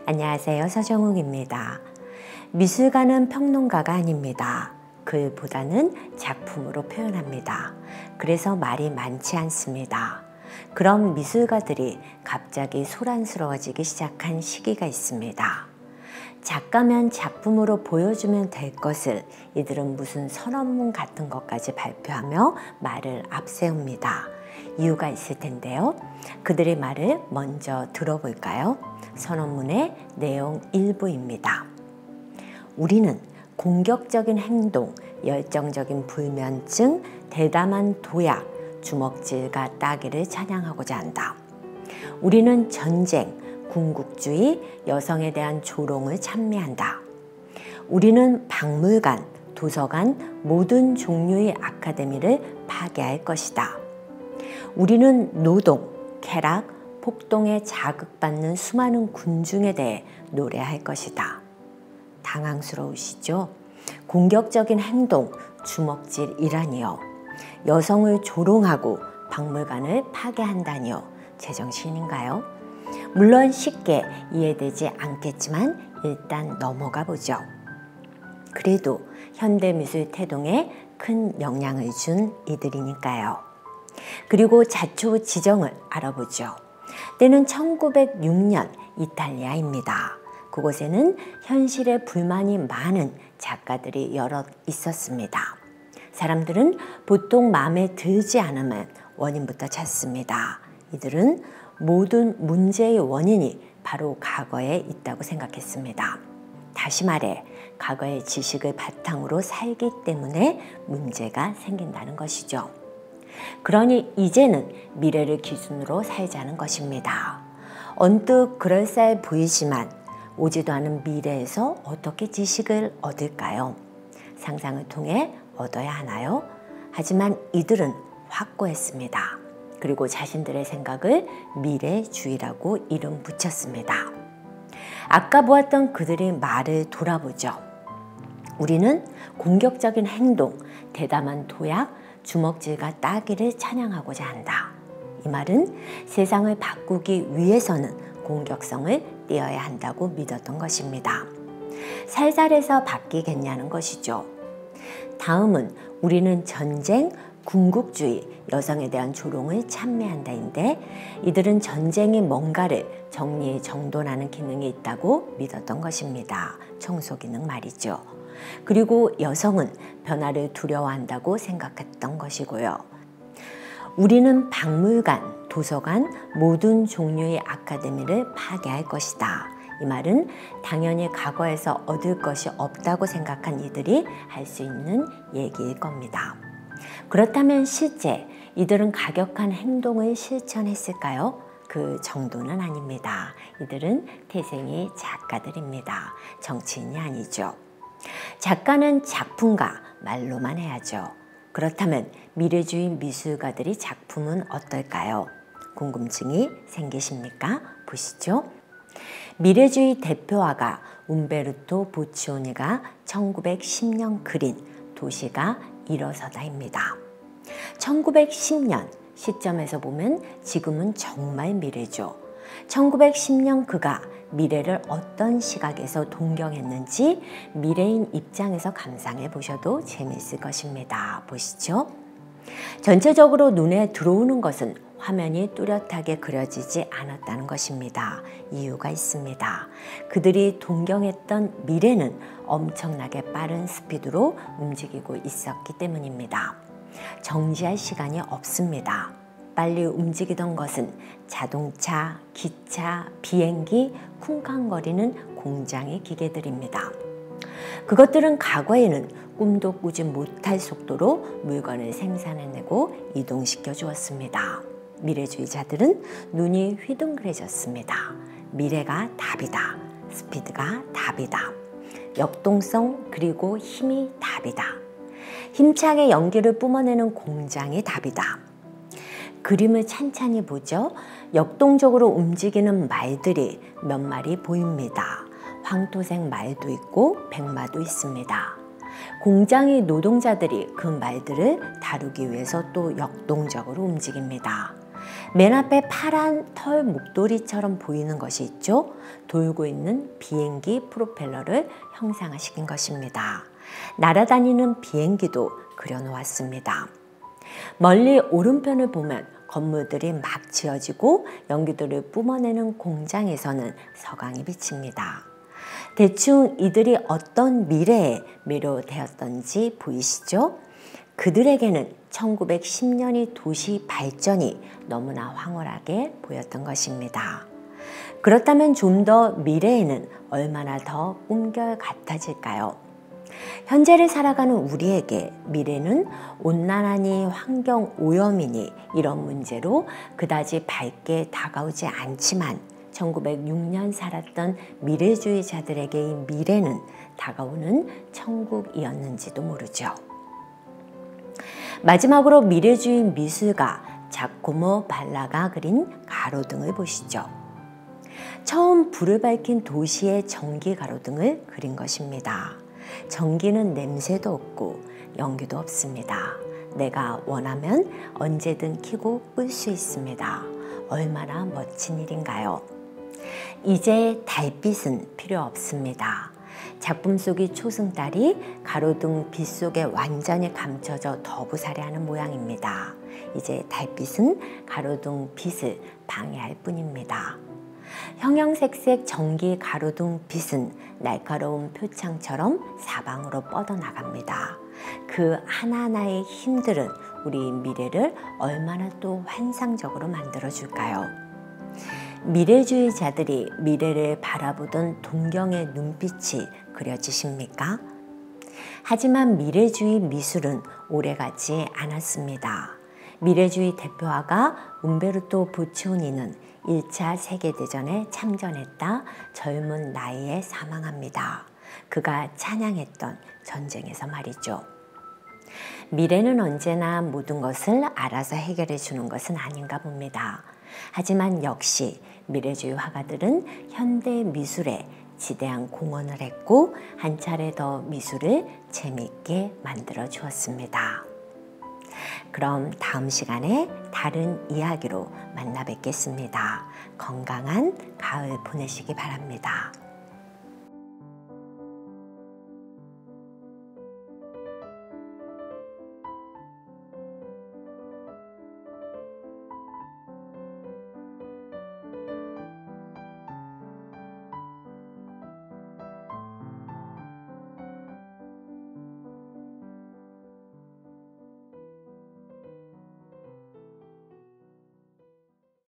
안녕하세요. 서정욱입니다. 미술가는 평론가가 아닙니다. 글보다는 작품으로 표현합니다. 그래서 말이 많지 않습니다. 그럼 미술가들이 갑자기 소란스러워지기 시작한 시기가 있습니다. 작가면 작품으로 보여주면 될 것을 이들은 무슨 선언문 같은 것까지 발표하며 말을 앞세웁니다. 이유가 있을 텐데요. 그들의 말을 먼저 들어볼까요? 선언문의 내용 일부입니다. 우리는 공격적인 행동, 열정적인 불면증, 대담한 도약, 주먹질과 따기를 찬양하고자 한다. 우리는 전쟁, 군국주의, 여성에 대한 조롱을 찬미한다. 우리는 박물관, 도서관, 모든 종류의 아카데미를 파괴할 것이다. 우리는 노동, 쾌락, 폭동에 자극받는 수많은 군중에 대해 노래할 것이다. 당황스러우시죠? 공격적인 행동, 주먹질이라니요. 여성을 조롱하고 박물관을 파괴한다니요. 제정신인가요? 물론 쉽게 이해되지 않겠지만 일단 넘어가 보죠. 그래도 현대미술 태동에 큰 영향을 준 이들이니까요. 그리고 자초지정을 알아보죠. 때는 1906년 이탈리아입니다. 그곳에는 현실에 불만이 많은 작가들이 여럿 있었습니다. 사람들은 보통 마음에 들지 않으면 원인부터 찾습니다. 이들은 모든 문제의 원인이 바로 과거에 있다고 생각했습니다. 다시 말해 과거의 지식을 바탕으로 살기 때문에 문제가 생긴다는 것이죠. 그러니 이제는 미래를 기준으로 살자는 것입니다. 언뜻 그럴싸해 보이지만 오지도 않은 미래에서 어떻게 지식을 얻을까요? 상상을 통해 얻어야 하나요? 하지만 이들은 확고했습니다. 그리고 자신들의 생각을 미래주의라고 이름 붙였습니다. 아까 보았던 그들의 말을 돌아보죠. 우리는 공격적인 행동, 대담한 도약, 주먹질과 따기를 찬양하고자 한다. 이 말은 세상을 바꾸기 위해서는 공격성을 띄어야 한다고 믿었던 것입니다. 살살해서 바뀌겠냐는 것이죠. 다음은 우리는 전쟁, 군국주의, 여성에 대한 조롱을 찬미한다인데 이들은 전쟁이 뭔가를 정리에 정돈하는 기능이 있다고 믿었던 것입니다. 청소 기능 말이죠. 그리고 여성은 변화를 두려워한다고 생각했던 것이고요. 우리는 박물관, 도서관, 모든 종류의 아카데미를 파괴할 것이다. 이 말은 당연히 과거에서 얻을 것이 없다고 생각한 이들이 할 수 있는 얘기일 겁니다. 그렇다면 실제 이들은 가격한 행동을 실천했을까요? 그 정도는 아닙니다. 이들은 태생의 작가들입니다. 정치인이 아니죠. 작가는 작품가, 말로만 해야죠. 그렇다면 미래주의 미술가들의 작품은 어떨까요? 궁금증이 생기십니까? 보시죠. 미래주의 대표화가 움베르토 보치오니가 1910년 그린 도시가 일어서다입니다. 1910년 시점에서 보면 지금은 정말 미래죠. 1910년 그가 미래를 어떤 시각에서 동경했는지 미래인 입장에서 감상해 보셔도 재미있을 것입니다. 보시죠. 전체적으로 눈에 들어오는 것은 화면이 뚜렷하게 그려지지 않았다는 것입니다. 이유가 있습니다. 그들이 동경했던 미래는 엄청나게 빠른 스피드로 움직이고 있었기 때문입니다. 정지할 시간이 없습니다. 빨리 움직이던 것은 자동차, 기차, 비행기, 쿵쾅거리는 공장의 기계들입니다. 그것들은 과거에는 꿈도 꾸지 못할 속도로 물건을 생산해내고 이동시켜 주었습니다. 미래주의자들은 눈이 휘둥그레졌습니다. 미래가 답이다. 스피드가 답이다. 역동성 그리고 힘이 답이다. 힘차게 연기를 뿜어내는 공장이 답이다. 그림을 찬찬히 보죠. 역동적으로 움직이는 말들이 몇 마리 보입니다. 황토색 말도 있고 백마도 있습니다. 공장의 노동자들이 그 말들을 다루기 위해서 또 역동적으로 움직입니다. 맨 앞에 파란 털 목도리처럼 보이는 것이 있죠. 돌고 있는 비행기 프로펠러를 형상화시킨 것입니다. 날아다니는 비행기도 그려놓았습니다. 멀리 오른편을 보면 건물들이 막 지어지고 연기들을 뿜어내는 공장에서는 서강이 비칩니다. 대충 이들이 어떤 미래에 매료되었던지 보이시죠? 그들에게는 1910년이 도시 발전이 너무나 황홀하게 보였던 것입니다. 그렇다면 좀 더 미래에는 얼마나 더 꿈결 같아질까요? 현재를 살아가는 우리에게 미래는 온난화니 환경 오염이니 이런 문제로 그다지 밝게 다가오지 않지만 1906년 살았던 미래주의자들에게 이 미래는 다가오는 천국이었는지도 모르죠. 마지막으로 미래주의 미술가 자코모 발라가 그린 가로등을 보시죠. 처음 불을 밝힌 도시의 전기 가로등을 그린 것입니다. 전기는 냄새도 없고 연기도 없습니다. 내가 원하면 언제든 켜고 끌 수 있습니다. 얼마나 멋진 일인가요? 이제 달빛은 필요 없습니다. 작품 속의 초승달이 가로등 빛 속에 완전히 감춰져 더부살이하는 모양입니다. 이제 달빛은 가로등 빛을 방해할 뿐입니다. 형형색색 전기 가로등 빛은 날카로운 표창처럼 사방으로 뻗어나갑니다. 그 하나하나의 힘들은 우리 미래를 얼마나 또 환상적으로 만들어줄까요? 미래주의자들이 미래를 바라보던 동경의 눈빛이 그려지십니까? 하지만 미래주의 미술은 오래가지 않았습니다. 미래주의 대표화가 움베르토 보치오니는 1차 세계대전에 참전했다 젊은 나이에 사망합니다. 그가 찬양했던 전쟁에서 말이죠. 미래는 언제나 모든 것을 알아서 해결해 주는 것은 아닌가 봅니다. 하지만 역시 미래주의 화가들은 현대 미술에 지대한 공헌을 했고 한 차례 더 미술을 재미있게 만들어 주었습니다. 그럼 다음 시간에 다른 이야기로 만나 뵙겠습니다. 건강한 가을 보내시기 바랍니다.